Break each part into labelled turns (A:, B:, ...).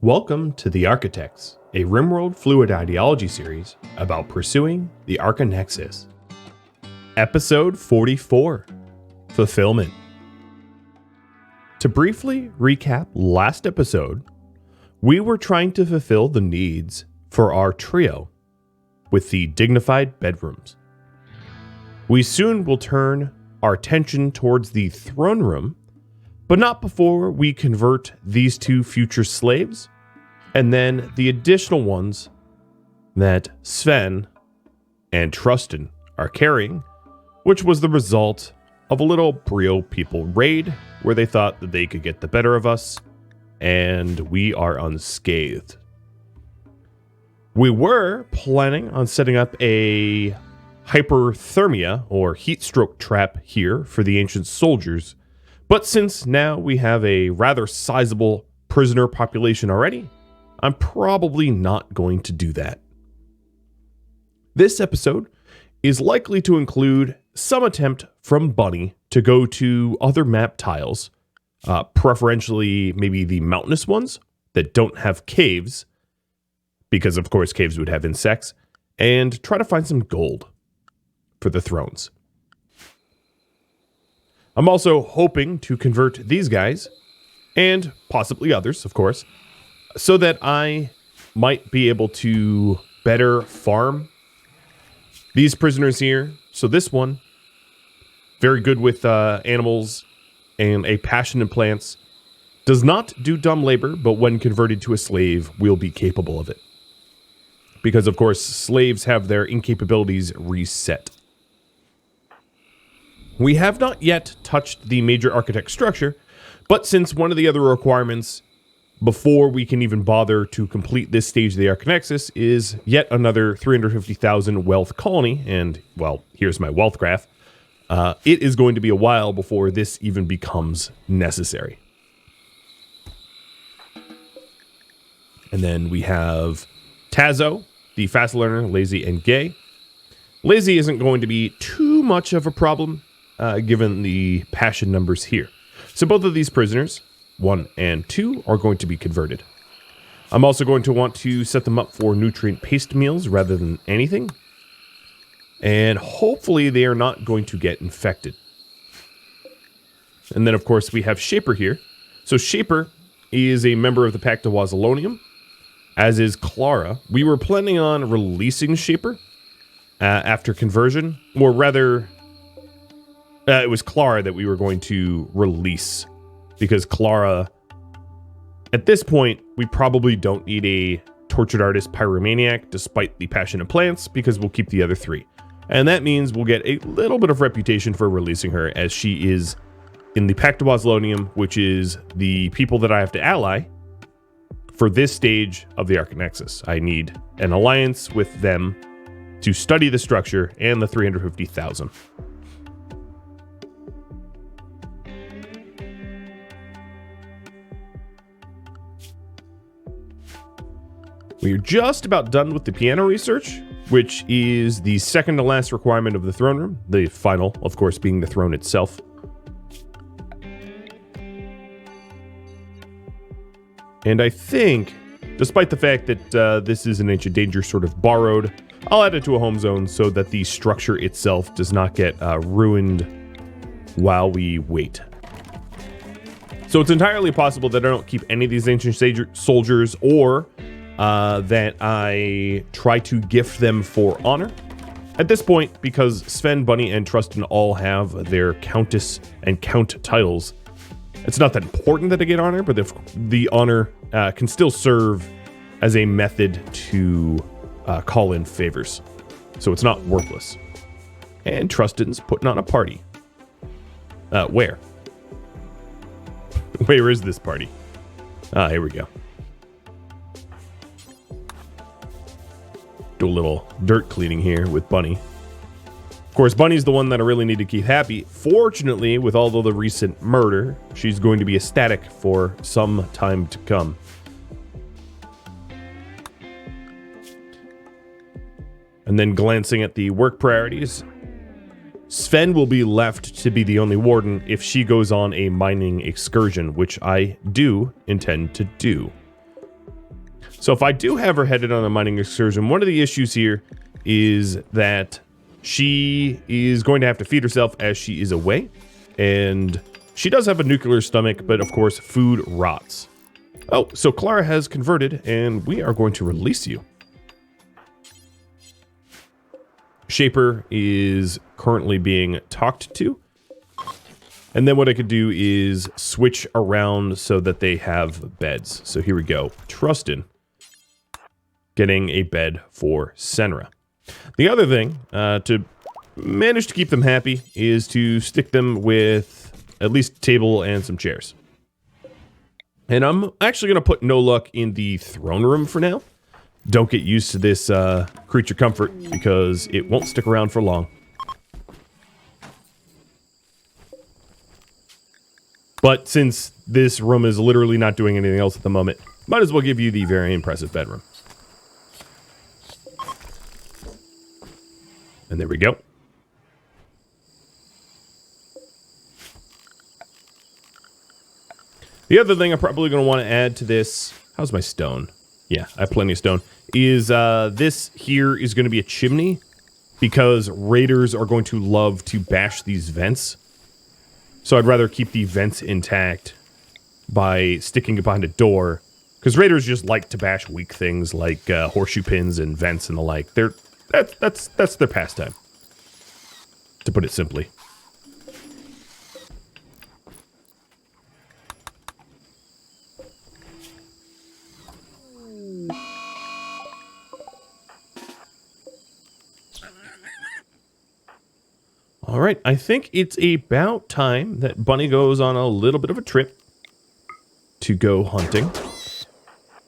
A: Welcome to the Archotechs, a RimWorld fluid ideology series about pursuing the Archonexus. Episode 44, Fulfillment. To briefly recap last episode, we were trying to fulfill the needs for our trio with the dignified bedrooms. We soon will turn our attention towards the throne room, but not before we convert these two future slaves, and then the additional ones that Sven and Trustin are carrying, which was the result of a little Brio people raid where they thought that they could get the better of us, and we are unscathed. We were planning on setting up a hyperthermia or heat stroke trap here for the ancient soldiers, but since now we have a rather sizable prisoner population already, I'm probably not going to do that. This episode is likely to include some attempt from Bunny to go to other map tiles, preferentially maybe the mountainous ones that don't have caves, because of course caves would have insects, and try to find some gold for the thrones. I'm also hoping to convert these guys, and possibly others, of course, so that I might be able to better farm these prisoners here. So this one, very good with animals and a passion in plants, does not do dumb labor, but when converted to a slave, will be capable of it. Because, of course, slaves have their incapabilities reset. We have not yet touched the major architect structure, but since one of the other requirements before we can even bother to complete this stage of the Archonexus is yet another 350,000 wealth colony, and, well, here's my wealth graph, it is going to be a while before this even becomes necessary. And then we have Tazo, the fast learner, lazy and gay. Lazy isn't going to be too much of a problem, given the passion numbers here. So both of these prisoners, 1 and 2, are going to be converted. I'm also going to want to set them up for nutrient paste meals rather than anything. And hopefully they are not going to get infected. And then of course we have Shaper here. So Shaper is a member of the Pact of Wazalonium, as is Clara. We were planning on releasing Shaper after conversion, or rather, it was Clara that we were going to release, because Clara, at this point, we probably don't need a tortured artist pyromaniac, despite the passion of plants, because we'll keep the other 3. And that means we'll get a little bit of reputation for releasing her, as she is in the Pact of Wazalonium, which is the people that I have to ally for this stage of the Archonexus. I need an alliance with them to study the structure and the 350,000. We are just about done with the piano research, which is the second to last requirement of the throne room. The final, of course, being the throne itself. And I think, despite the fact that this is an Ancient Danger sort of borrowed, I'll add it to a home zone so that the structure itself does not get ruined while we wait. So it's entirely possible that I don't keep any of these Ancient Soldiers, or that I try to gift them for honor. At this point, because Sven, Bunny, and Trustin all have their Countess and Count titles, it's not that important that I get honor, but if the honor can still serve as a method to call in favors. So it's not worthless. And Trustin's putting on a party. Where? Where is this party? Here we go. Do a little dirt cleaning here with Bunny. Of course, Bunny's the one that I really need to keep happy. Fortunately, with all of the recent murder, she's going to be ecstatic for some time to come. And then glancing at the work priorities, Sven will be left to be the only warden if she goes on a mining excursion, which I do intend to do. So if I do have her headed on a mining excursion, one of the issues here is that she is going to have to feed herself as she is away. And she does have a nuclear stomach, but of course, food rots. Oh, so Clara has converted, and we are going to release you. Shaper is currently being talked to. And then what I could do is switch around so that they have beds. So here we go. Trustin getting a bed for Senra. The other thing to manage to keep them happy is to stick them with at least a table and some chairs. And I'm actually going to put No Luck in the throne room for now. Don't get used to this creature comfort because it won't stick around for long. But since this room is literally not doing anything else at the moment, might as well give you the very impressive bedroom. And there we go. The other thing I'm probably going to want to add to this, how's my stone? Yeah, I have plenty of stone, is this here is going to be a chimney because raiders are going to love to bash these vents. So I'd rather keep the vents intact by sticking it behind a door because raiders just like to bash weak things like horseshoe pins and vents and the like. That's their pastime, to put it simply. All right, I think it's about time that Bunny goes on a little bit of a trip to go hunting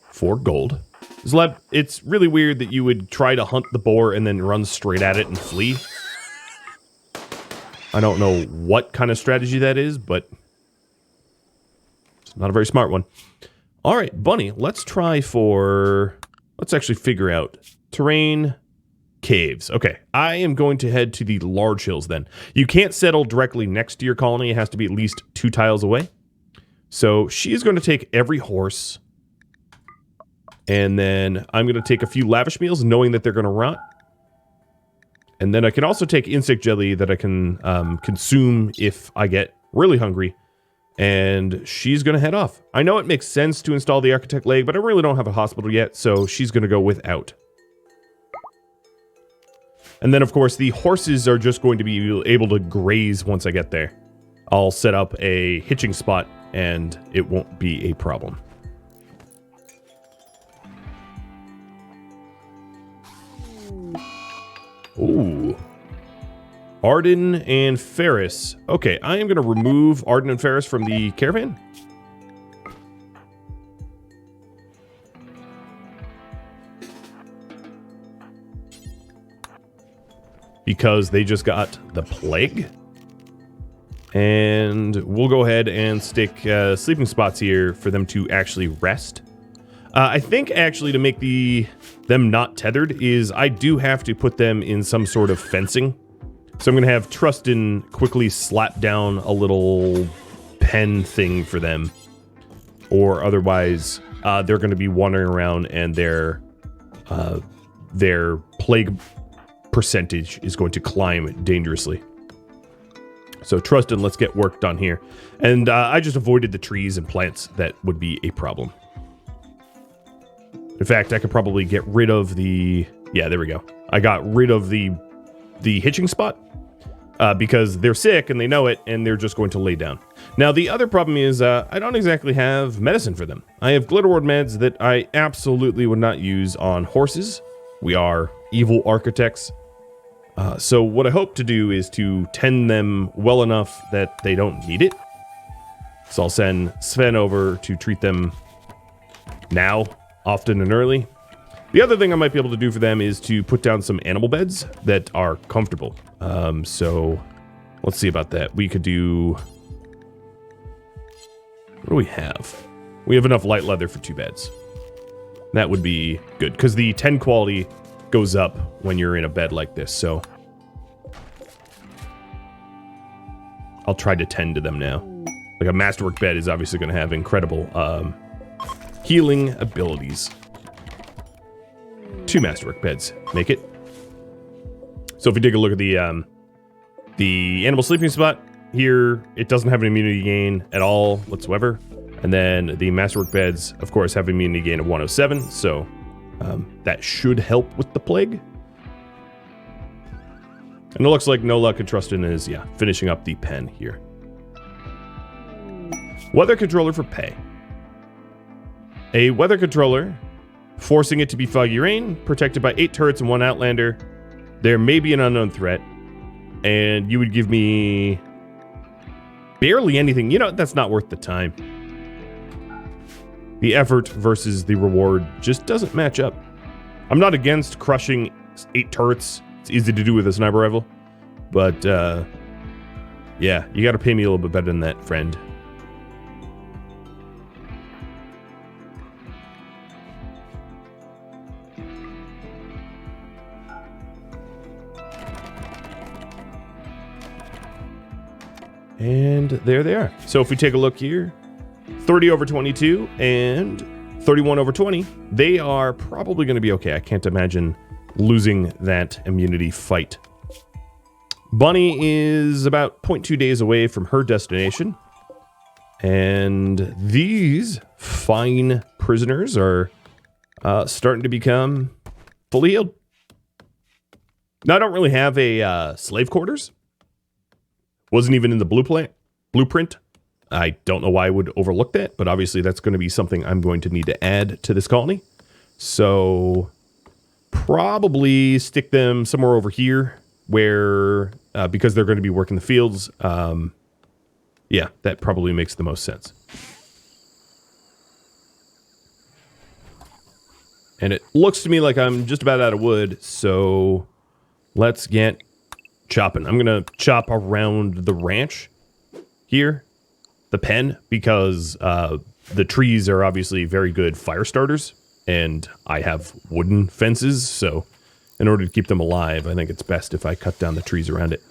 A: for gold. It's really weird that you would try to hunt the boar and then run straight at it and flee. I don't know what kind of strategy that is, but it's not a very smart one. All right, Bunny, let's actually figure out terrain. Caves. Okay, I am going to head to the large hills then. You can't settle directly next to your colony. It has to be at least 2 tiles away. So she is going to take every horse. And then I'm going to take a few lavish meals, knowing that they're going to rot. And then I can also take insect jelly that I can consume if I get really hungry. And she's going to head off. I know it makes sense to install the Architect leg, but I really don't have a hospital yet, so she's going to go without. And then, of course, the horses are just going to be able to graze once I get there. I'll set up a hitching spot, and it won't be a problem. Ooh. Arden and Ferris. Okay, I am going to remove Arden and Ferris from the caravan. Because they just got the plague. And we'll go ahead and stick sleeping spots here for them to actually rest. I think actually to make them not tethered is I do have to put them in some sort of fencing. So I'm going to have Trustin quickly slap down a little pen thing for them. Or otherwise, they're going to be wandering around and their plague percentage is going to climb dangerously. So Trustin, let's get work done here. And I just avoided the trees and plants that would be a problem. In fact, I could probably get rid of the... Yeah, there we go. I got rid of the hitching spot because they're sick and they know it and they're just going to lay down. Now, the other problem is I don't exactly have medicine for them. I have glitter ward meds that I absolutely would not use on horses. We are evil architects. So what I hope to do is to tend them well enough that they don't need it. So I'll send Sven over to treat them now, often and early. The other thing I might be able to do for them is to put down some animal beds that are comfortable. So let's see about that. We could do... What do we have? We have enough light leather for 2 beds. That would be good, because the 10 quality goes up when you're in a bed like this, so I'll try to tend to them now. Like a masterwork bed is obviously going to have incredible healing abilities. 2 masterwork beds make it. So if we take a look at the animal sleeping spot here, it doesn't have an immunity gain at all whatsoever. And then the masterwork beds, of course, have an immunity gain of 107. So that should help with the plague. And it looks like No Luck and Trustin is, finishing up the pen here. Weather controller for pay. A weather controller, forcing it to be foggy rain, protected by 8 turrets and 1 outlander. There may be an unknown threat, and you would give me barely anything. You know, that's not worth the time. The effort versus the reward just doesn't match up. I'm not against crushing 8 turrets. It's easy to do with a sniper rifle. But, yeah, you gotta pay me a little bit better than that, friend. And there they are. So if we take a look here, 30 over 22 and 31 over 20, they are probably going to be okay. I can't imagine losing that immunity fight. Bunny is about 0.2 days away from her destination. And these fine prisoners are starting to become fully healed. Now, I don't really have a slave quarters. Wasn't even in the blueprint. I don't know why I would overlook that, but obviously that's going to be something I'm going to need to add to this colony. So probably stick them somewhere over here where, because they're going to be working the fields, yeah, that probably makes the most sense. And it looks to me like I'm just about out of wood, so let's get chopping. I'm going to chop around the ranch here, the pen, because the trees are obviously very good fire starters, and I have wooden fences, so in order to keep them alive, I think it's best if I cut down the trees around it.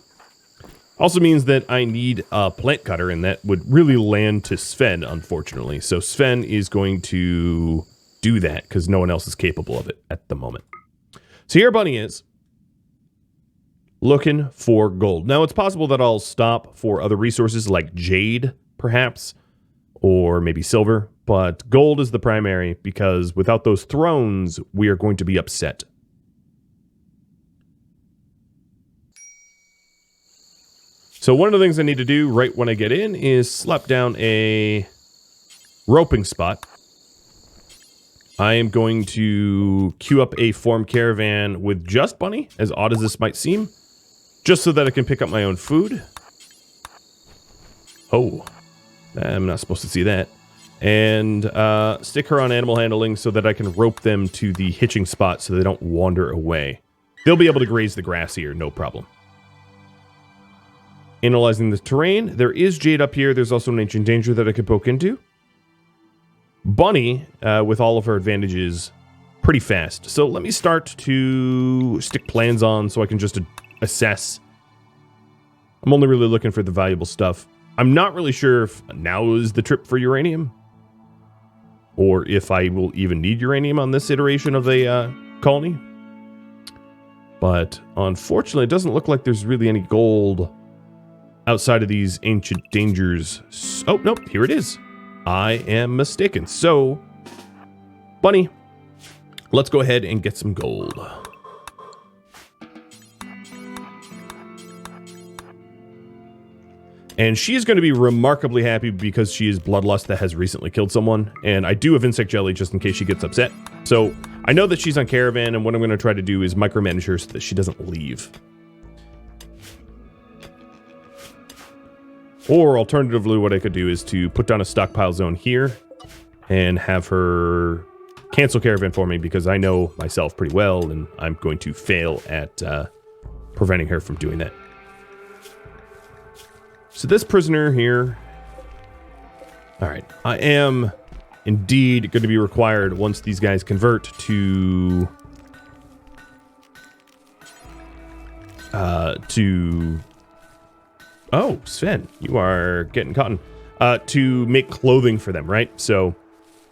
A: Also means that I need a plant cutter, and that would really land to Sven, unfortunately. So Sven is going to do that, because no one else is capable of it at the moment. So here Bunny is, looking for gold. Now, it's possible that I'll stop for other resources like jade, perhaps, or maybe silver, but gold is the primary, because without those thrones, we are going to be upset. So one of the things I need to do right when I get in is slap down a roping spot. I am going to queue up a form caravan with just Bunny, as odd as this might seem, just so that I can pick up my own food. Oh, I'm not supposed to see that. And stick her on animal handling so that I can rope them to the hitching spot so they don't wander away. They'll be able to graze the grass here, no problem. Analyzing the terrain, there is jade up here. There's also an ancient danger that I could poke into. Bunny, with all of her advantages, pretty fast. So let me start to stick plans on so I can just assess. I'm only really looking for the valuable stuff. I'm not really sure if now is the trip for uranium, or if I will even need uranium on this iteration of the colony. But unfortunately, it doesn't look like there's really any gold outside of these ancient dangers. Oh, nope, here it is. I am mistaken. So, Bunny, let's go ahead and get some gold. And she is going to be remarkably happy because she is Bloodlust that has recently killed someone. And I do have Insect Jelly just in case she gets upset. So I know that she's on Caravan, and what I'm going to try to do is micromanage her so that she doesn't leave. Or alternatively, what I could do is to put down a stockpile zone here and have her cancel Caravan for me, because I know myself pretty well, and I'm going to fail at preventing her from doing that. So this prisoner here, all right, I am indeed going to be required, once these guys convert, to oh, Sven, you are getting cotton, to make clothing for them, right? So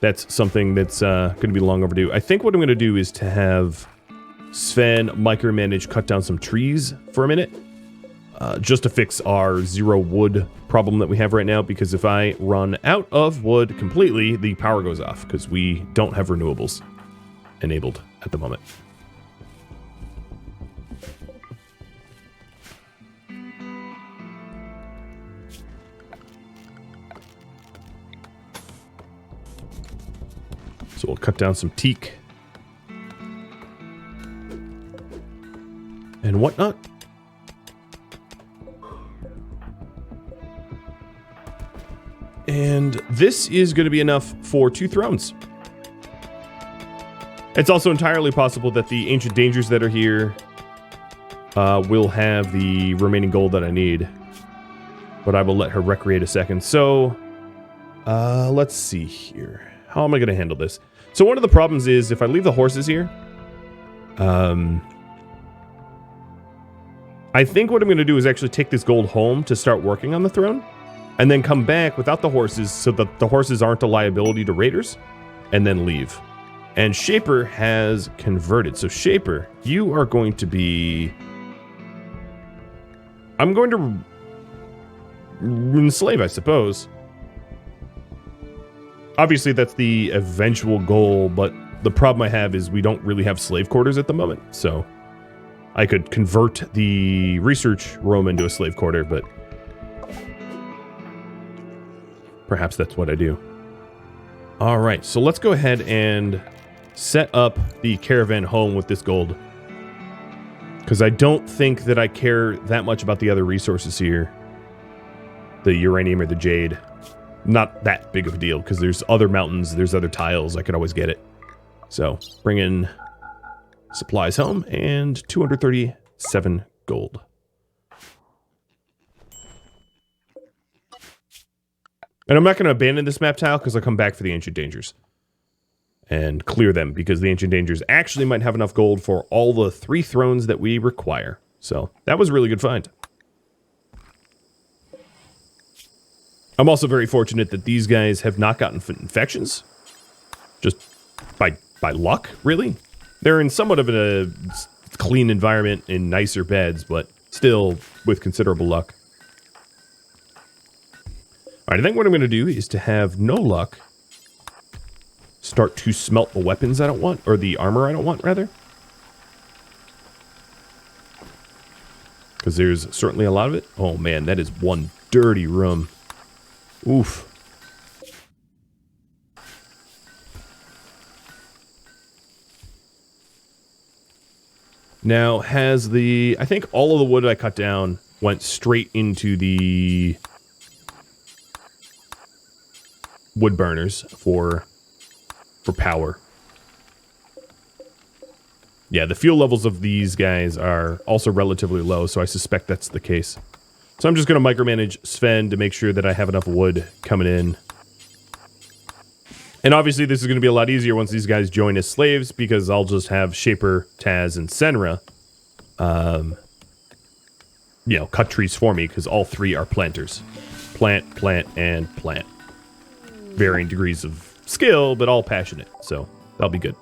A: that's something that's going to be long overdue. I think what I'm going to do is to have Sven micromanaged cut down some trees for a minute. Just to fix our 0 wood problem that we have right now, because if I run out of wood completely, the power goes off, because we don't have renewables enabled at the moment. So we'll cut down some teak and whatnot. And this is going to be enough for 2 thrones. It's also entirely possible that the ancient dangers that are here will have the remaining gold that I need. But I will let her recreate a second. So, let's see here. How am I going to handle this? So one of the problems is if I leave the horses here, I think what I'm going to do is actually take this gold home to start working on the throne. And then come back without the horses so that the horses aren't a liability to raiders, and then leave. And Shaper has converted. So Shaper, you are going to be... I'm going to enslave, I suppose. Obviously, that's the eventual goal, but the problem I have is we don't really have slave quarters at the moment. So I could convert the research room into a slave quarter, but... perhaps that's what I do. All right, so let's go ahead and set up the caravan home with this gold. Because I don't think that I care that much about the other resources here. The uranium or the jade. Not that big of a deal, because there's other mountains, there's other tiles, I could always get it. So, bring in supplies home, and 237 gold. And I'm not going to abandon this map tile because I'll come back for the Ancient Dangers. And clear them because the Ancient Dangers actually might have enough gold for all the 3 thrones that we require. So that was a really good find. I'm also very fortunate that these guys have not gotten infections. Just by luck, really. They're in somewhat of a clean environment in nicer beds, but still with considerable luck. All right, I think what I'm going to do is to have no luck start to smelt the weapons I don't want, or the armor I don't want, rather. Because there's certainly a lot of it. Oh man, that is one dirty room. Oof. Now, has the... I think all of the wood I cut down went straight into the... wood burners for power. Yeah, the fuel levels of these guys are also relatively low, so I suspect that's the case. So I'm just going to micromanage Sven to make sure that I have enough wood coming in. And obviously this is going to be a lot easier once these guys join as slaves, because I'll just have Shaper, Taz, and Senra, you know, cut trees for me, because all 3 are planters. Plant, plant, and plant. Varying degrees of skill, but all passionate, so that'll be good.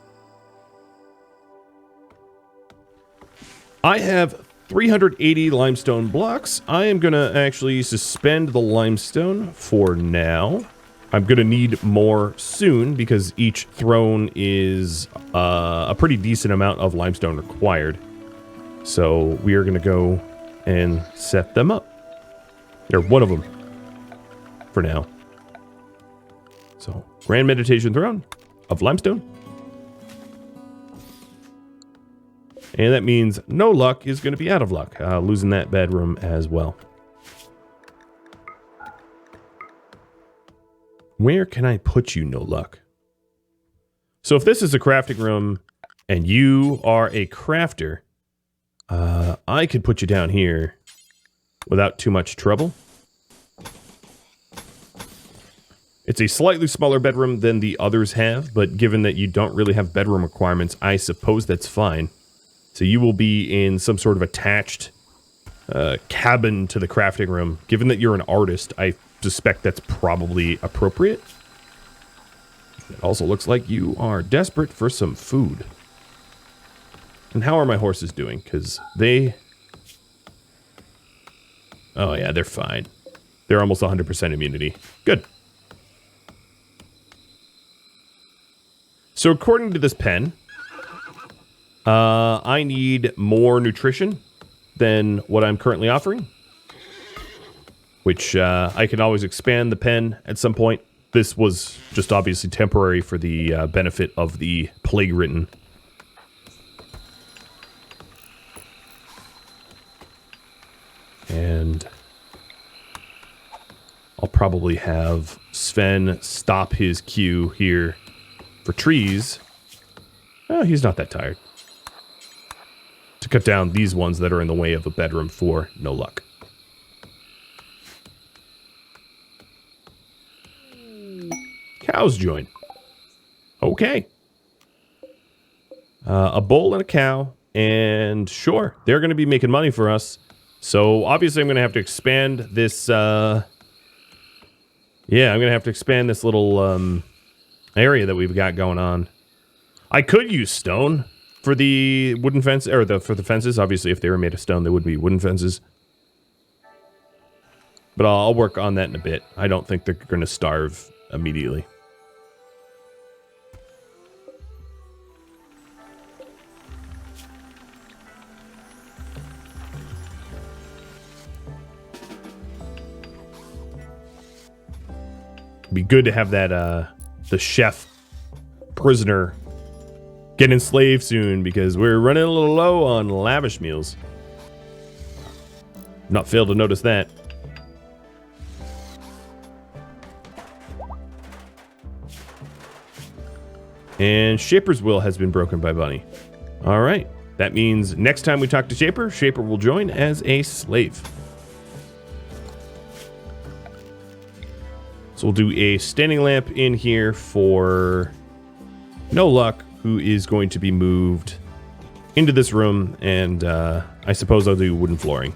A: I have 380 limestone blocks. I am going to actually suspend the limestone for now. I'm going to need more soon, because each throne is a pretty decent amount of limestone required. So we are going to go and set them up. Or one of them for now. So, Grand Meditation Throne of limestone. And that means no luck is going to be out of luck. Losing that bedroom as well. Where can I put you, no luck? So if this is a crafting room and you are a crafter, I could put you down here without too much trouble. It's a slightly smaller bedroom than the others have, but given that you don't really have bedroom requirements, I suppose that's fine. So you will be in some sort of attached cabin to the crafting room. Given that you're an artist, I suspect that's probably appropriate. It also looks like you are desperate for some food. And how are my horses doing? Because they... Oh, yeah, they're fine. They're almost 100% immunity. Good. So according to this pen, I need more nutrition than what I'm currently offering. Which I can always expand the pen at some point. This was just obviously temporary for the benefit of the plague-ridden. And I'll probably have Sven stop his queue here for trees. Oh, he's not that tired. To cut down these ones that are in the way of a bedroom for no luck. Cows join. Okay. A bull and a cow. And sure, they're going to be making money for us. So obviously I'm going to have to expand this... yeah, I'm going to have to expand this little area that we've got going on. I could use stone for the wooden fence, or for the fences. Obviously, if they were made of stone, they would be wooden fences. But I'll work on that in a bit. I don't think they're going to starve immediately. It'd be good to have that, the chef prisoner get enslaved soon, because we're running a little low on lavish meals. Not failed to notice that. And Shaper's will has been broken by Bunny. All right. That means next time we talk to Shaper, Shaper will join as a slave. So we'll do a standing lamp in here for No Luck, who is going to be moved into this room, and I suppose I'll do wooden flooring.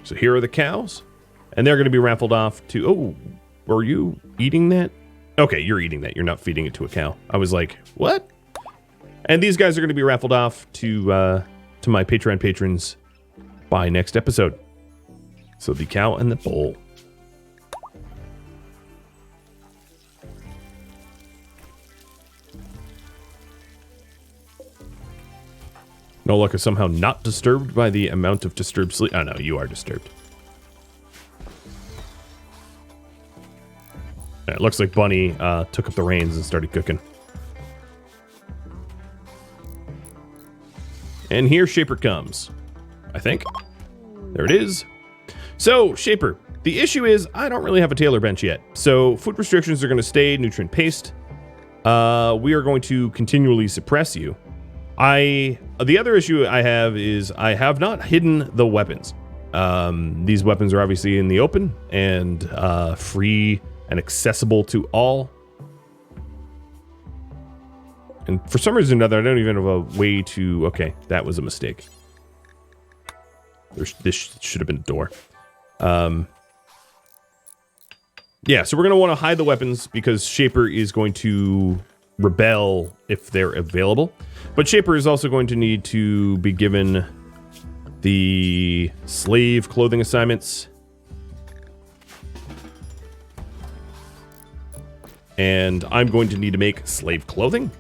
A: So here are the cows, and they're going to be raffled off to... Oh, were you eating that? Okay, you're eating that. You're not feeding it to a cow. I was like, what? And these guys are going to be raffled off to my Patreon patrons by next episode. So the cow and the bull. No Luck is somehow not disturbed by the amount of disturbed sleep. Oh no, you are disturbed. Yeah, it looks like Bunny took up the reins and started cooking. And here Shaper comes, I think. There it is. So, Shaper, the issue is I don't really have a tailor bench yet. So, food restrictions are going to stay nutrient paced. We are going to continually suppress you. The other issue I have is I have not hidden the weapons. These weapons are obviously in the open and free and accessible to all. And for some reason or another, I don't even have a way to... Okay, that was a mistake. This should have been a door. Yeah, so we're going to want to hide the weapons because Shaper is going to rebel if they're available. But Shaper is also going to need to be given the slave clothing assignments. And I'm going to need to make slave clothing.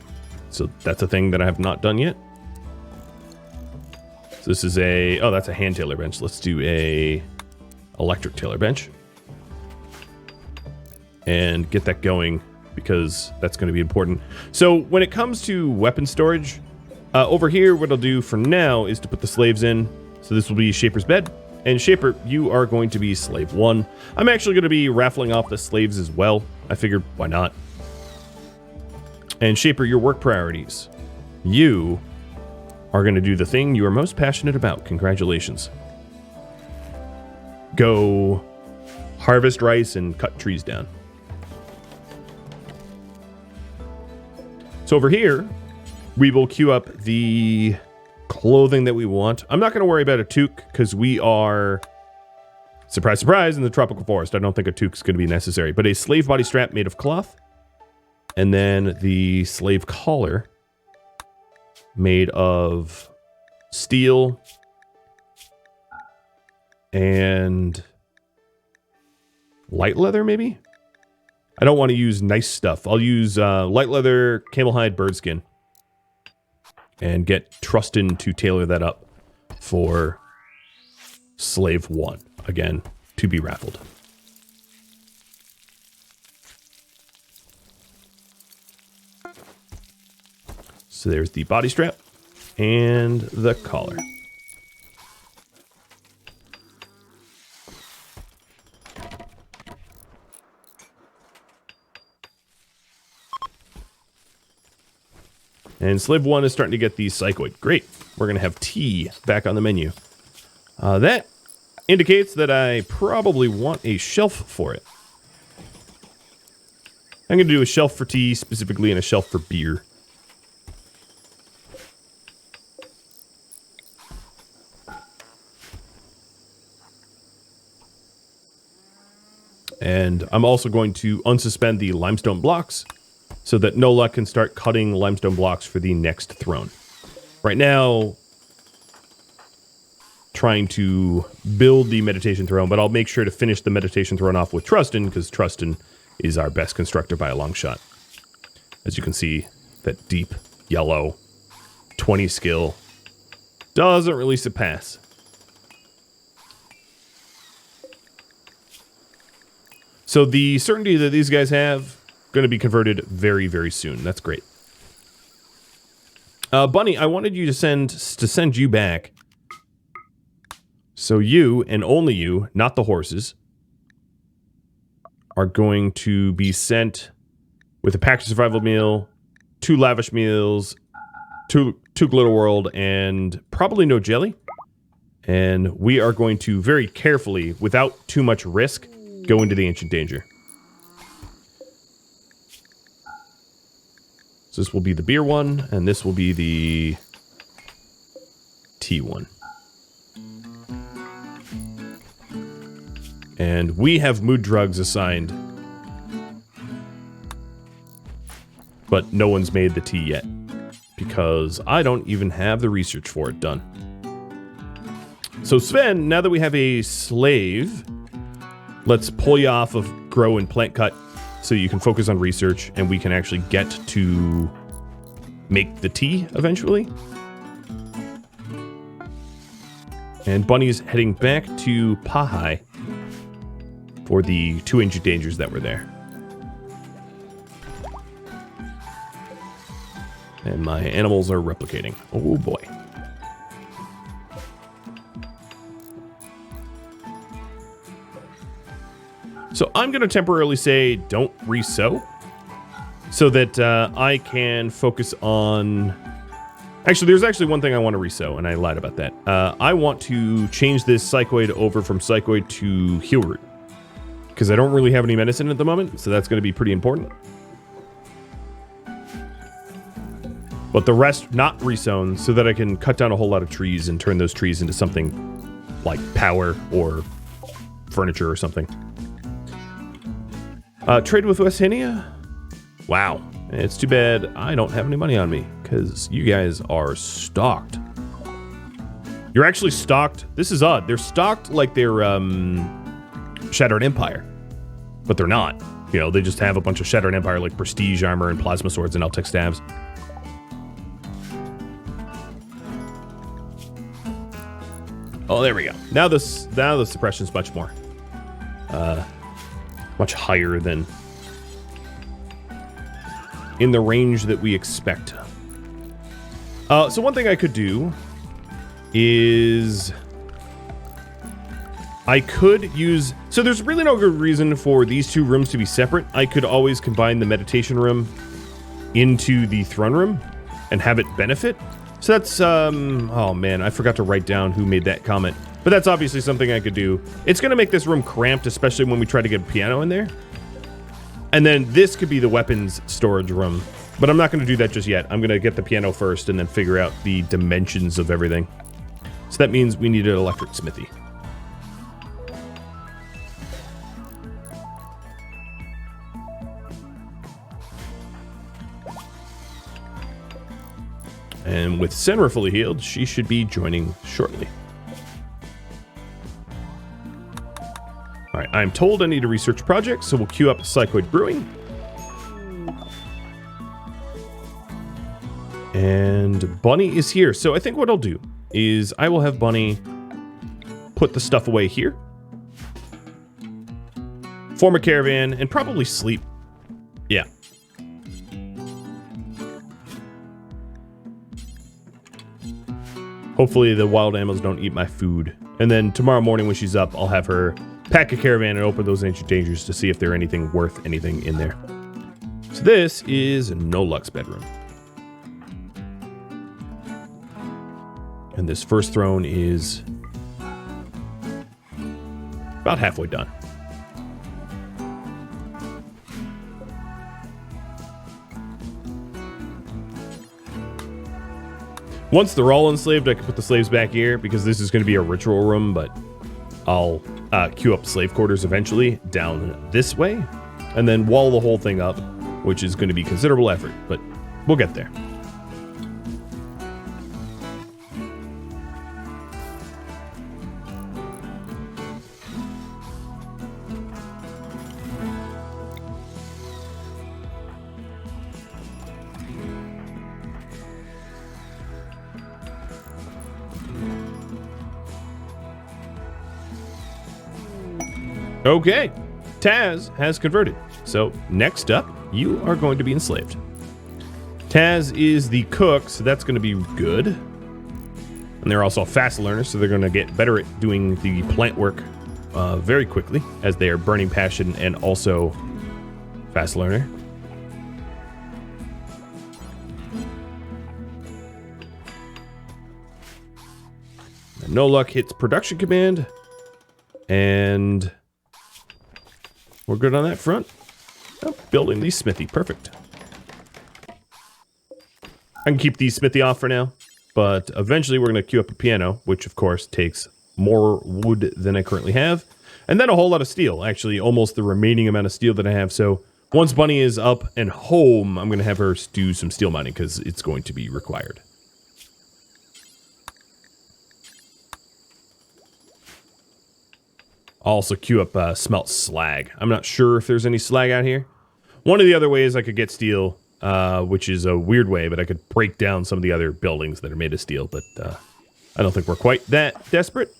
A: So that's a thing that I have not done yet. So this is a... Oh, that's a hand tailor bench. Let's do a electric tailor bench. And get that going because that's going to be important. So when it comes to weapon storage, over here, what I'll do for now is to put the slaves in. So this will be Shaper's bed. And Shaper, you are going to be slave 1. I'm actually going to be raffling off the slaves as well. I figured, why not? And Shaper, your work priorities. You are going to do the thing you are most passionate about. Congratulations. Go harvest rice and cut trees down. So over here, we will queue up the clothing that we want. I'm not going to worry about a toque because we are Surprise, surprise, in the tropical forest. I don't think a toque's going to be necessary. But a slave body strap made of cloth. And then the slave collar made of steel and light leather, maybe? I don't want to use nice stuff. I'll use light leather, camel hide, bird skin. And get Trustin to tailor that up for slave 1. Again, to be raffled. So there's the body strap and the collar. And slave 1 is starting to get the psychoid. Great. We're going to have tea back on the menu. That indicates that I probably want a shelf for it. I'm going to do a shelf for tea specifically and a shelf for beer. And I'm also going to unsuspend the limestone blocks so that Nola can start cutting limestone blocks for the next throne. Right now, trying to build the meditation throne, but I'll make sure to finish the meditation throne off with Trustin, because Trustin is our best constructor by a long shot. As you can see, that deep yellow 20 skill doesn't really surpass. So the certainty that these guys have going to be converted very, very soon. That's great. Bunny, I wanted you to send you back. So you, and only you, not the horses, are going to be sent with a packed survival meal, 2 lavish meals, 2 glitter world, and probably no jelly. And we are going to very carefully, without too much risk, go into the ancient danger. So this will be the beer one, and this will be the tea one. And we have mood drugs assigned. But no one's made the tea yet. Because I don't even have the research for it done. So Sven, now that we have a slave, let's pull you off of grow and plant cut so you can focus on research and we can actually get to make the tea eventually. And Bunny's heading back to Pahai for the 2 ancient dangers that were there. And my animals are replicating. Oh boy. So I'm going to temporarily say don't re-sow so that I can focus on... Actually, there's actually one thing I want to re-sow, and I lied about that. I want to change this psychoid over from psychoid to heal root, because I don't really have any medicine at the moment, so that's going to be pretty important. But the rest not re-sown so that I can cut down a whole lot of trees and turn those trees into something like power or furniture or something. Trade with Westinia? Wow. It's too bad I don't have any money on me, because you guys are stocked. You're actually stocked. This is odd. They're stocked like they're Shattered Empire. But they're not. You know, they just have a bunch of Shattered Empire like prestige armor and plasma swords and Eltec staves. Oh, there we go. Now the suppression's much more. Much higher than in the range that we expect. So one thing I could do is I could use... So there's really no good reason for these 2 rooms to be separate. I could always combine the meditation room into the throne room and have it benefit. So that's... oh man, I forgot to write down who made that comment. But that's obviously something I could do. It's going to make this room cramped, especially when we try to get a piano in there. And then this could be the weapons storage room. But I'm not going to do that just yet. I'm going to get the piano first and then figure out the dimensions of everything. So that means we need an electric smithy. And with Senra fully healed, she should be joining shortly. All right, I'm told I need to research projects, so we'll queue up Psychoid Brewing. And Bunny is here. So I think what I'll do is I will have Bunny put the stuff away here, form a caravan, and probably sleep. Yeah. Hopefully the wild animals don't eat my food. And then tomorrow morning when she's up, I'll have her pack a caravan and open those ancient dangers to see if there's anything worth anything in there. So this is No Luck's bedroom. And this first throne is about halfway done. Once they're all enslaved, I can put the slaves back here because this is going to be a ritual room, but I'll queue up slave quarters eventually down this way and then wall the whole thing up, which is going to be considerable effort, but we'll get there. Okay, Taz has converted. So next up, you are going to be enslaved. Taz is the cook, so that's going to be good. And they're also a fast learner, so they're going to get better at doing the plant work very quickly as they are burning passion and also fast learner. And No Luck hits production command, and we're good on that front. Oh, building the smithy. Perfect. I can keep the smithy off for now, but eventually we're going to queue up a piano, which of course takes more wood than I currently have. And then a whole lot of steel. Actually, almost the remaining amount of steel that I have. So once Bunny is up and home, I'm going to have her do some steel mining because it's going to be required. I'll also queue up smelt slag. I'm not sure if there's any slag out here. One of the other ways I could get steel, which is a weird way, but I could break down some of the other buildings that are made of steel, but I don't think we're quite that desperate.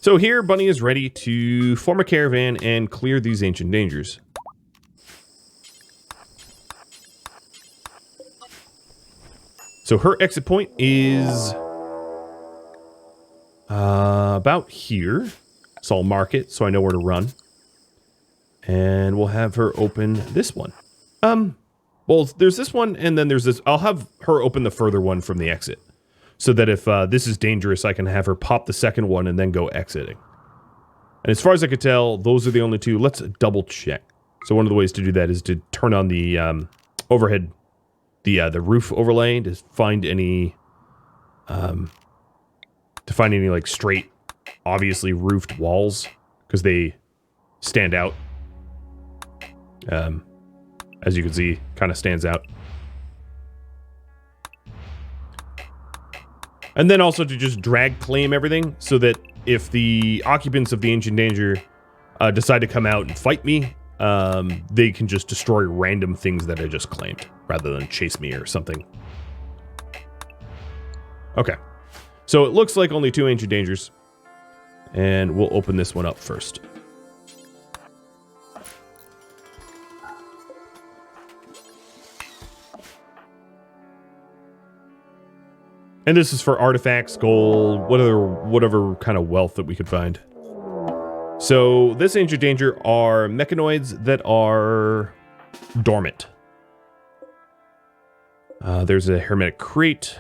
A: So here, Bunny is ready to form a caravan and clear these ancient dangers. So her exit point is about here. So I'll mark it so I know where to run. And we'll have her open this one. Well, there's this one, and then there's this. I'll have her open the further one from the exit. So that if this is dangerous, I can have her pop the second one and then go exiting. And as far as I could tell, those are the only two. Let's double check. So one of the ways to do that is to turn on the overhead, the roof overlay to find any, like straight, obviously roofed walls, because they stand out. As you can see, kind of stands out. And then also to just drag claim everything, so that if the occupants of the Ancient Danger decide to come out and fight me, they can just destroy random things that I just claimed, rather than chase me or something. Okay. So it looks like only 2 Ancient Dangers. And we'll open this one up first. And this is for artifacts, gold, whatever kind of wealth that we could find. So this Ancient Danger are mechanoids that are dormant. There's a hermetic crate.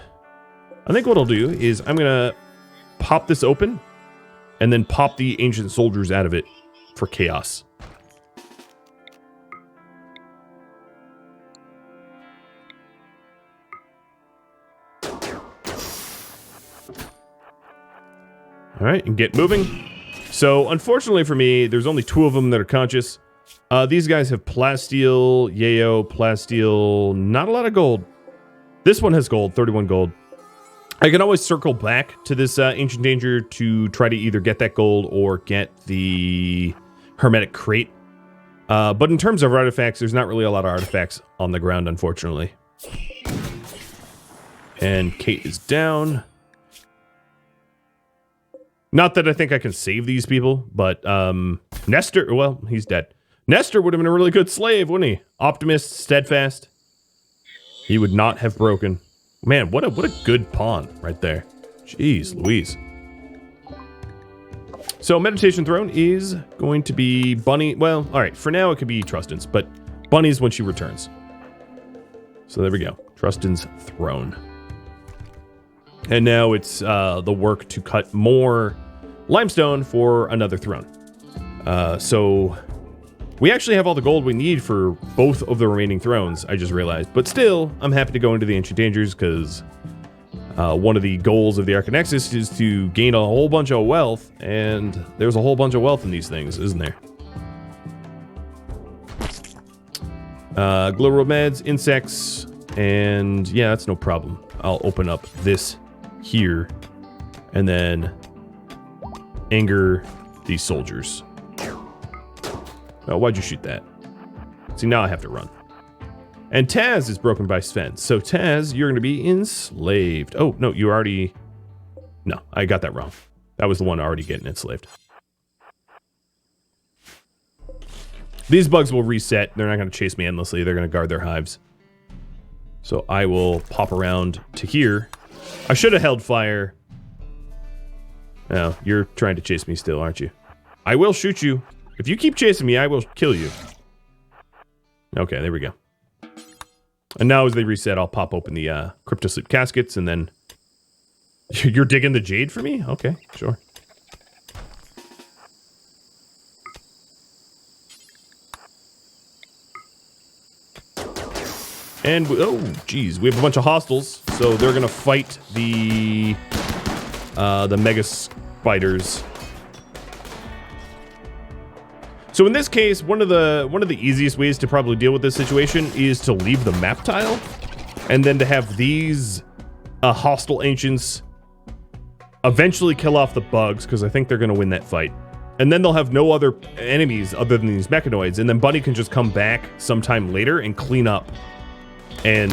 A: I think what I'll do is I'm going to pop this open and then pop the ancient soldiers out of it for chaos. All right, and get moving. So, unfortunately for me, there's only 2 of them that are conscious. These guys have plasteel, yayo, plasteel, not a lot of gold. This one has gold, 31 gold. I can always circle back to this Ancient Danger to try to either get that gold or get the Hermetic Crate. But in terms of artifacts, there's not really a lot of artifacts on the ground, unfortunately. And Kate is down. Not that I think I can save these people, but Nestor, well, he's dead. Nestor would have been a really good slave, wouldn't he? Optimist, steadfast. He would not have broken. Man, what a good pawn right there. Jeez Louise. So Meditation Throne is going to be Bunny. Well, all right, for now it could be Trustin's, but Bunny's when she returns. So there we go. Trustin's Throne. And now it's the work to cut more limestone for another throne. So we actually have all the gold we need for both of the remaining thrones, I just realized. But still, I'm happy to go into the Ancient Dangers because one of the goals of the Archonexus is to gain a whole bunch of wealth, and there's a whole bunch of wealth in these things, isn't there? Global meds, insects, and yeah, that's no problem. I'll open up this here and then anger these soldiers. Oh, why'd you shoot that? See, now I have to run. And Taz is broken by Sven. So Taz, you're going to be enslaved. Oh, no, you already... No, I got that wrong. That was the one already getting enslaved. These bugs will reset. They're not going to chase me endlessly. They're going to guard their hives. So I will pop around to here. I should have held fire. No, you're trying to chase me still, aren't you? I will shoot you. If you keep chasing me, I will kill you. Okay, there we go. And now as they reset, I'll pop open the Cryptosleep caskets, and then... You're digging the jade for me? Okay, sure. And, oh, geez, we have a bunch of hostiles, so they're gonna fight the mega spiders. So in this case, one of the easiest ways to probably deal with this situation is to leave the map tile, and then to have these hostile ancients eventually kill off the bugs, because I think they're gonna win that fight. And then they'll have no other enemies other than these mechanoids, and then Bunny can just come back sometime later and clean up and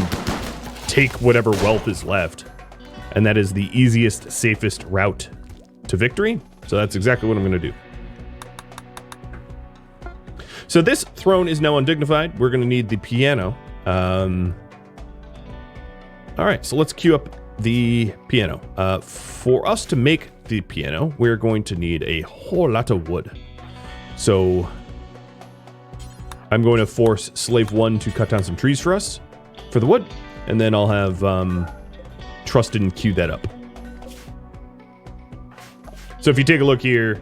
A: take whatever wealth is left. And that is the easiest, safest route to victory. So that's exactly what I'm going to do. So this throne is now undignified. We're going to need the piano. All right, so let's queue up the piano. For us to make the piano, we're going to need a whole lot of wood. So I'm going to force Slave 1 to cut down some trees for us, for the wood, and then I'll have Trustin queue that up. So if you take a look here,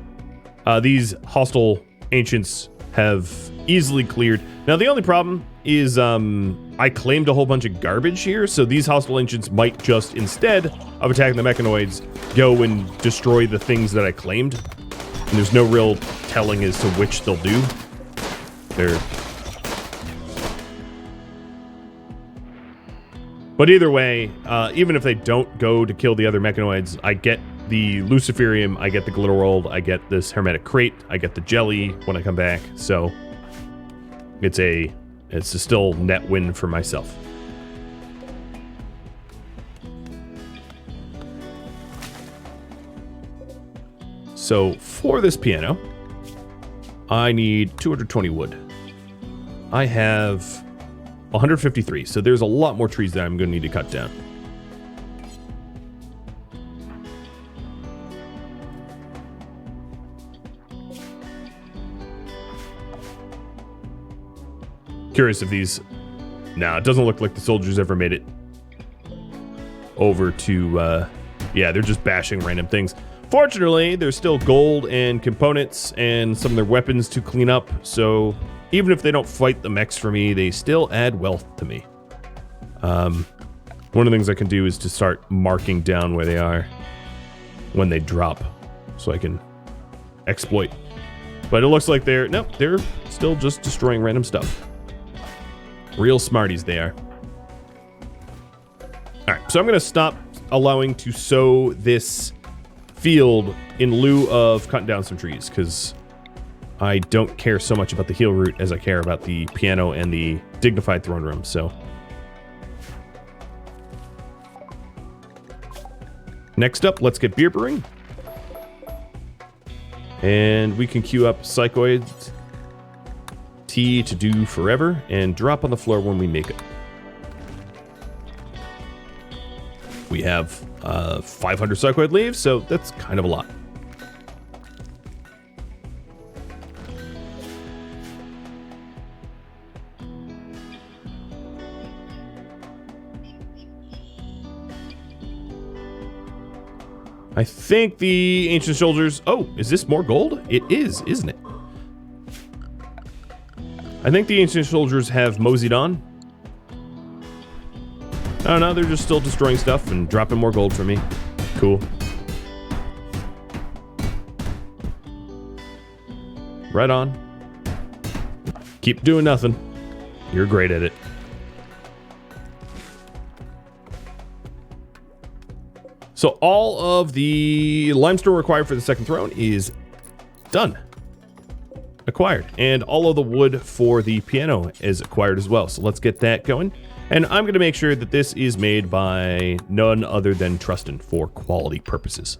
A: these hostile ancients have easily cleared. Now the only problem is I claimed a whole bunch of garbage here, so these hostile ancients might just, instead of attacking the mechanoids, go and destroy the things that I claimed. And there's no real telling as to which they'll do. But either way, even if they don't go to kill the other mechanoids, I get the Luciferium, I get the Glitter World, I get this Hermetic Crate, I get the Jelly when I come back, so it's a still net win for myself. So for this piano, I need 220 wood. I have 153, so there's a lot more trees that I'm going to need to cut down. Curious if these... Nah, it doesn't look like the soldiers ever made it over to... yeah, they're just bashing random things. Fortunately, there's still gold and components and some of their weapons to clean up, so even if they don't fight the mechs for me, they still add wealth to me. One of the things I can do is to start marking down where they are when they drop, so I can exploit. But it looks like they're still just destroying random stuff. Real smarties they are. All right, so I'm going to stop allowing to sow this field in lieu of cutting down some trees, because I don't care so much about the heal route as I care about the piano and the dignified throne room, so. Next up, let's get beer brewing. And we can queue up Psychoid's tea to do forever and drop on the floor when we make it. We have 500 Psychoid leaves, so that's kind of a lot. I think the Ancient Soldiers... Oh, is this more gold? It is, isn't it? I think the Ancient Soldiers have moseyed on. Oh no, they're just still destroying stuff and dropping more gold for me. Cool. Right on. Keep doing nothing. You're great at it. So all of the limestone required for the second throne is done. Acquired. And all of the wood for the piano is acquired as well. So let's get that going. And I'm going to make sure that this is made by none other than Trustin for quality purposes.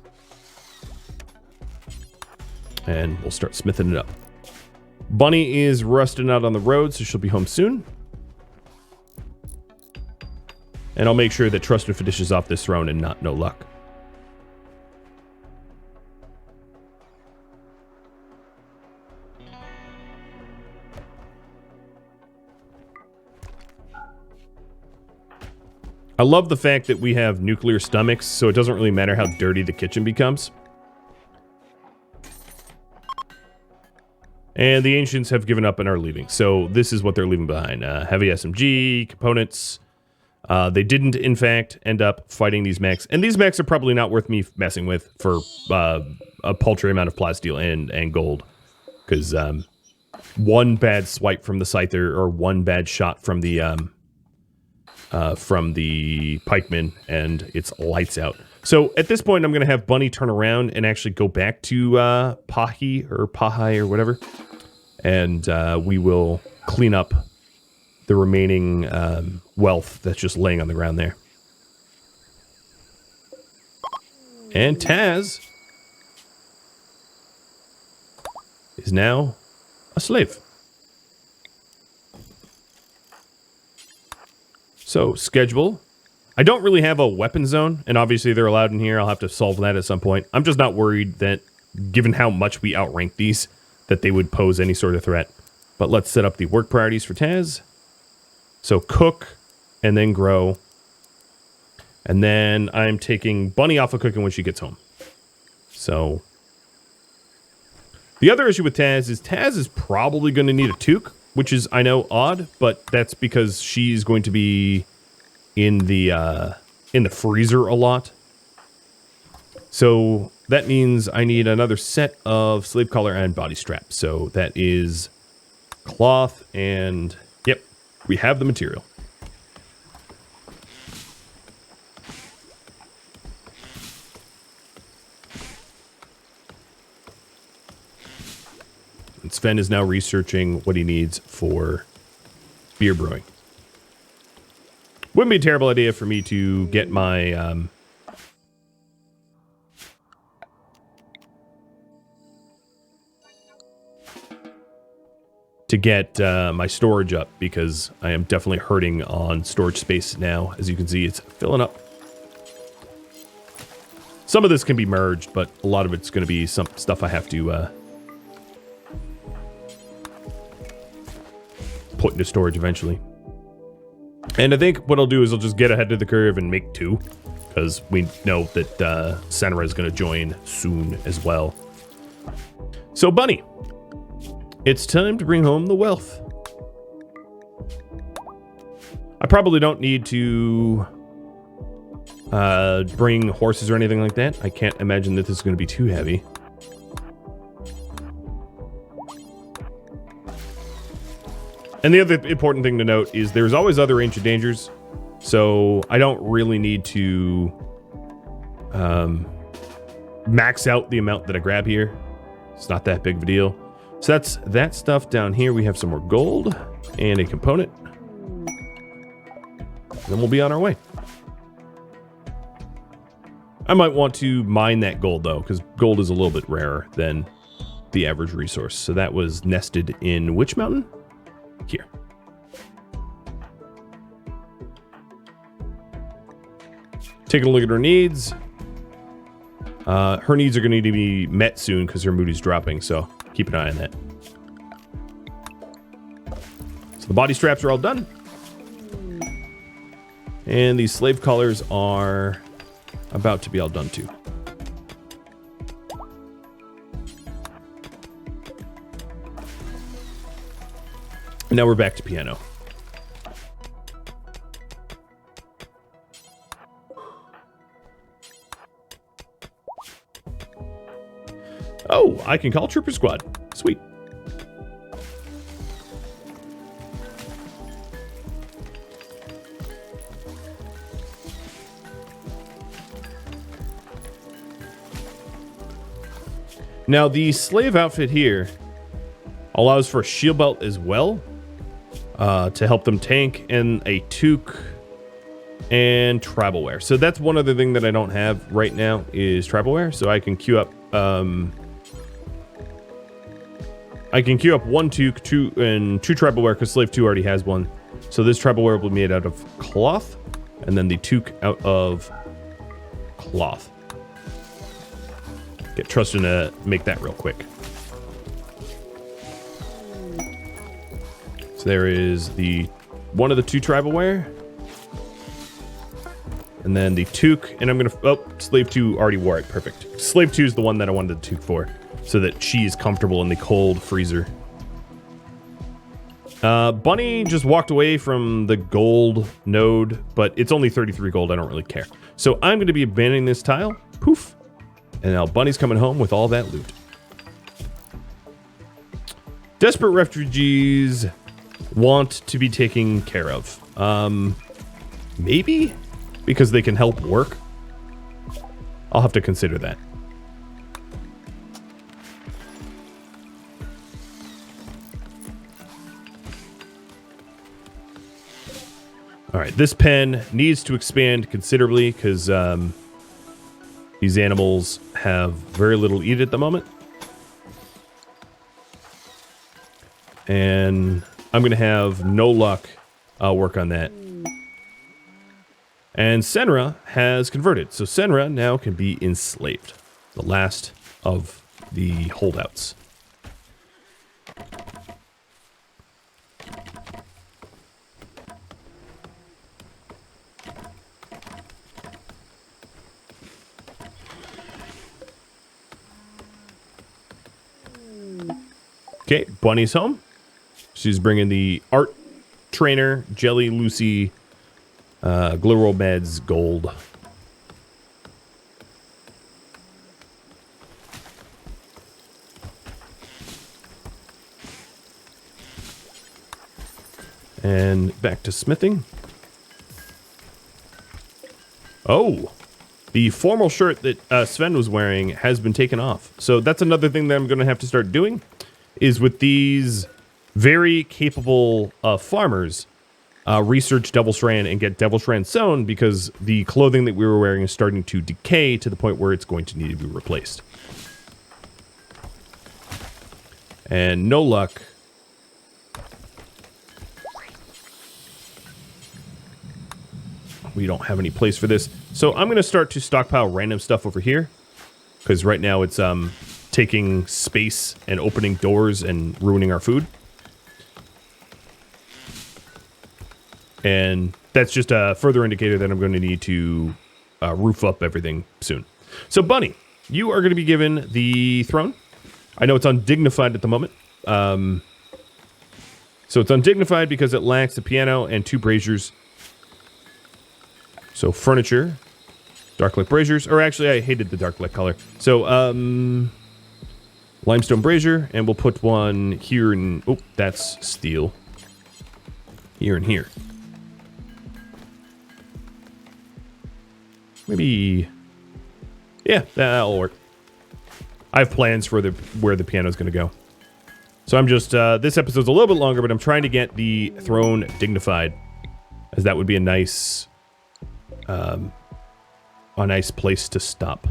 A: And we'll start smithing it up. Bunny is rusting out on the road, so she'll be home soon. And I'll make sure that Trustin finishes off this throne and not no luck. I love the fact that we have nuclear stomachs, so it doesn't really matter how dirty the kitchen becomes. And the Ancients have given up and are leaving. So this is what they're leaving behind. Heavy SMG, components. They didn't, in fact, end up fighting these mechs. And these mechs are probably not worth me messing with for a paltry amount of plasteel and gold. Because one bad swipe from the Scyther or one bad shot from the pikeman and it's lights out. So at this point, I'm going to have Bunny turn around and actually go back to Pahai or whatever. And we will clean up the remaining wealth that's just laying on the ground there. And Taz is now a slave. So, schedule. I don't really have a weapon zone, and obviously they're allowed in here. I'll have to solve that at some point. I'm just not worried that, given how much we outrank these, that they would pose any sort of threat. But let's set up the work priorities for Taz. So, cook, and then grow. And then I'm taking Bunny off of cooking when she gets home. So, the other issue with Taz is probably going to need a toque. Which is, I know, odd, but that's because she's going to be in the freezer a lot. So that means I need another set of slave collar and body strap. So that is cloth and, yep, we have the material. And Sven is now researching what he needs for beer brewing. Wouldn't be a terrible idea for me to get my my storage up, because I am definitely hurting on storage space now. As you can see, it's filling up. Some of this can be merged, but a lot of it's going to be some stuff I have to put into storage eventually. And I think what I'll do is I'll just get ahead of the curve and make 2, because we know that Cassandra is going to join soon as well. So, Bunny, it's time to bring home the wealth. I probably don't need to bring horses or anything like that. I can't imagine that this is going to be too heavy. And the other important thing to note is there's always other ancient dangers. So I don't really need to max out the amount that I grab here. It's not that big of a deal. So that's that stuff down here. We have some more gold and a component. Then we'll be on our way. I might want to mine that gold though, because gold is a little bit rarer than the average resource. So that was nested in which mountain? Here. Taking a look at her needs. Her needs are going to need to be met soon because her mood is dropping, so keep an eye on that. So the body straps are all done. And these slave collars are about to be all done too. And now we're back to piano. Oh, I can call Trooper Squad. Sweet. Now, the slave outfit here allows for a shield belt as well to help them tank, and a toque and tribal wear. So that's one other thing that I don't have right now is tribal wear. So I can queue up one toque, two tribal wear because slave 2 already has one. So this tribal wear will be made out of cloth, and then the toque out of cloth. Get Trustin to make that real quick. So there is the one of the 2 tribal wear. And then the toque, and I'm gonna, oh, slave 2 already wore it, perfect. Slave 2 is the one that I wanted the toque for, so that she is comfortable in the cold freezer. Bunny just walked away from the gold node, but it's only 33 gold, I don't really care. So I'm gonna be abandoning this tile, poof. And now Bunny's coming home with all that loot. Desperate refugees want to be taken care of. Maybe? Because they can help work? I'll have to consider that. Alright, this pen needs to expand considerably because these animals have very little to eat at the moment. And I'm going to have no luck work on that. And Senra has converted. So Senra now can be enslaved. The last of the holdouts. Okay, Bunny's home. She's bringing the art trainer, Jelly, Lucy, Glowroll Meds, gold. And back to smithing. Oh, the formal shirt that Sven was wearing has been taken off. So that's another thing that I'm going to have to start doing, is with these very capable farmers, research Devil Strand and get Devil Strand sewn, because the clothing that we were wearing is starting to decay to the point where it's going to need to be replaced. And no luck. We don't have any place for this. So I'm going to start to stockpile random stuff over here, because right now it's taking space and opening doors and ruining our food. And that's just a further indicator that I'm going to need to roof up everything soon. So Bunny, you are going to be given the throne. I know it's undignified at the moment. So it's undignified because it lacks a piano and 2 braziers. So furniture, dark-lit braziers, or actually I hated the dark-lit color. So limestone brazier, and we'll put one here and, oh, that's steel. Here and here. Maybe... Yeah, that'll work. I have plans for where the piano's going to go. So I'm just... this episode's a little bit longer, but I'm trying to get the throne dignified. As that would be a nice... a nice place to stop.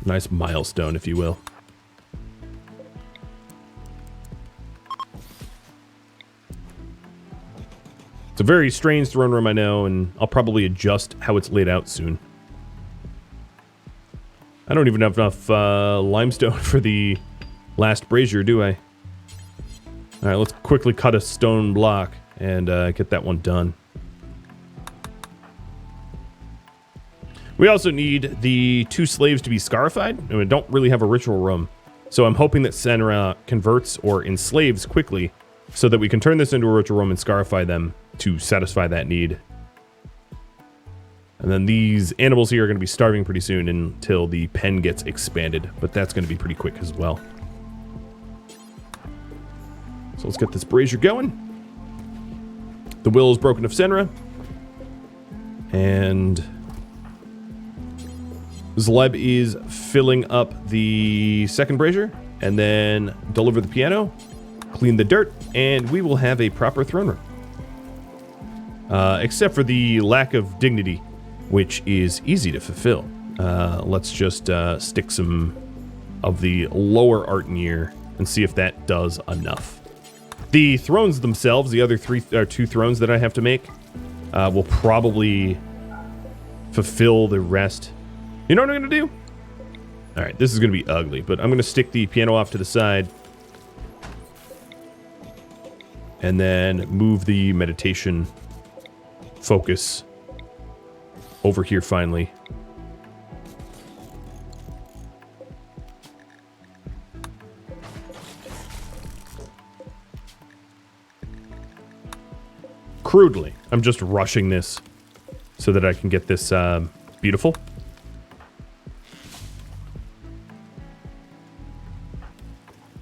A: Nice milestone, if you will. It's a very strange throne room, I know, and I'll probably adjust how it's laid out soon. I don't even have enough limestone for the last brazier, do I? Alright, let's quickly cut a stone block and get that one done. We also need the 2 slaves to be scarified, and we don't really have a ritual room. So I'm hoping that Cassandra converts or enslaves quickly so that we can turn this into a ritual room and scarify them to satisfy that need. And then these animals here are going to be starving pretty soon until the pen gets expanded, but that's going to be pretty quick as well. So let's get this brazier going. The will is broken of Cassandra. And... Zleb is filling up the second brazier, and then deliver the piano, clean the dirt, and we will have a proper throne room. Except for the lack of dignity, which is easy to fulfill. Let's just stick some of the lower art in here and see if that does enough. The thrones themselves, the other 2 thrones that I have to make, will probably fulfill the rest. You know what I'm going to do? Alright, this is going to be ugly, but I'm going to stick the piano off to the side. And then move the meditation focus over here finally. Crudely, I'm just rushing this so that I can get this beautiful.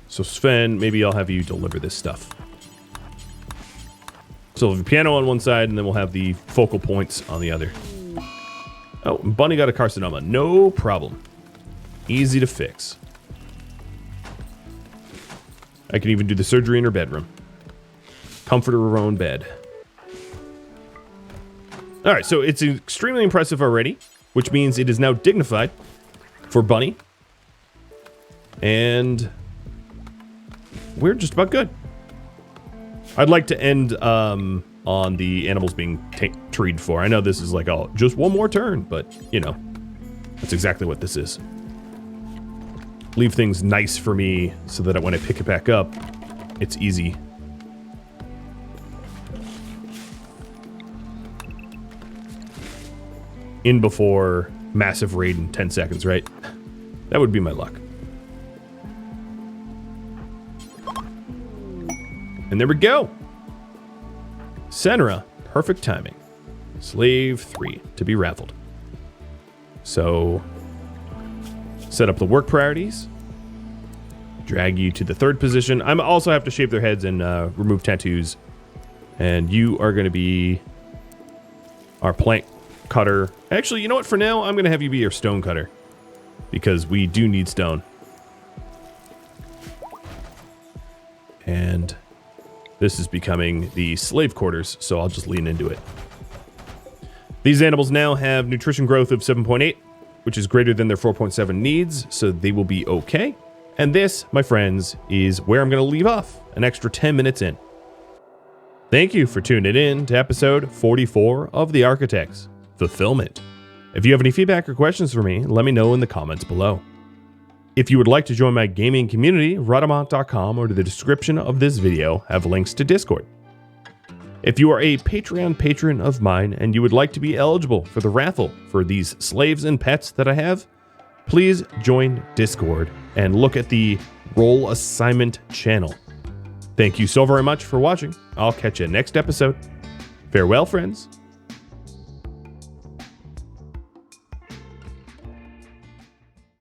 A: So Sven, maybe I'll have you deliver this stuff. So we'll have a piano on one side, and then we'll have the focal points on the other. Oh, Bunny got a carcinoma. No problem. Easy to fix. I can even do the surgery in her bedroom. Comfort her own bed. Alright, so it's extremely impressive already, which means it is now dignified for Bunny. And... we're just about good. I'd like to end on the animals being treed for. I know this is like, oh, just one more turn, but, you know, that's exactly what this is. Leave things nice for me so that when I pick it back up, it's easy. In before massive raid in 10 seconds, right? That would be my luck. And there we go. Senra, perfect timing. Slave 3 to be raffled. So, set up the work priorities. Drag you to the 3rd position. I also have to shave their heads and remove tattoos. And you are going to be our plank cutter. Actually, you know what? For now, I'm going to have you be your stone cutter. Because we do need stone. And... this is becoming the slave quarters, so I'll just lean into it. These animals now have nutrition growth of 7.8, which is greater than their 4.7 needs, so they will be okay. And this, my friends, is where I'm going to leave off, an extra 10 minutes in. Thank you for tuning in to episode 44 of the Archotechs, Fulfillment. If you have any feedback or questions for me, let me know in the comments below. If you would like to join my gaming community, Rhadamant.com or the description of this video have links to Discord. If you are a Patreon patron of mine and you would like to be eligible for the raffle for these slaves and pets that I have, please join Discord and look at the Roll Assignment channel. Thank you so very much for watching. I'll catch you next episode. Farewell, friends.